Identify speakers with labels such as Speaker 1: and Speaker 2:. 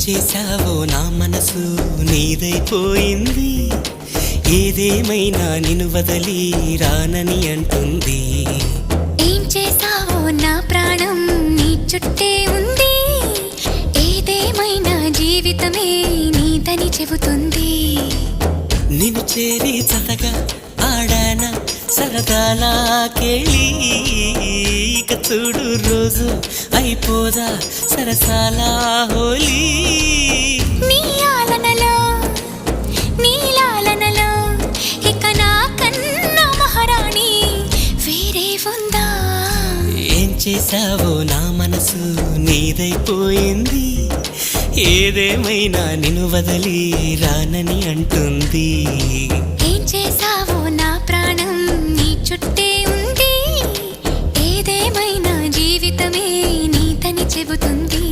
Speaker 1: చేశావో నా మనసు నీదైపోయింది, ఏదేమైనా నిన్ను వదలి రానని అంటుంది.
Speaker 2: ఏం చేశావో నా ప్రాణం నీ చుట్టే ఉంది, ఏదేమైనా జీవితమే నీదని చెబుతుంది.
Speaker 1: నిన్ను చేరి చతగా ఆడాన సరదాలా కేళి, ఇక చూడు రోజు అయిపోదా సరసాల హోలీ.
Speaker 2: నీ ఆలనలో నీ లాలనలో ఇక నా కన్నా మహారాణి వేరే ఉందా?
Speaker 1: ఏం చేశావో నా మనసు నీదైపోయింది, ఏదేమైనా నిన్ను వదలి రానని అంటుంది.
Speaker 2: ఏం చేశావో నా ప్రాణం నీ చుట్టే ఉంది, ఏదేమైనా జీవితమే నీదని చెబుతుంది.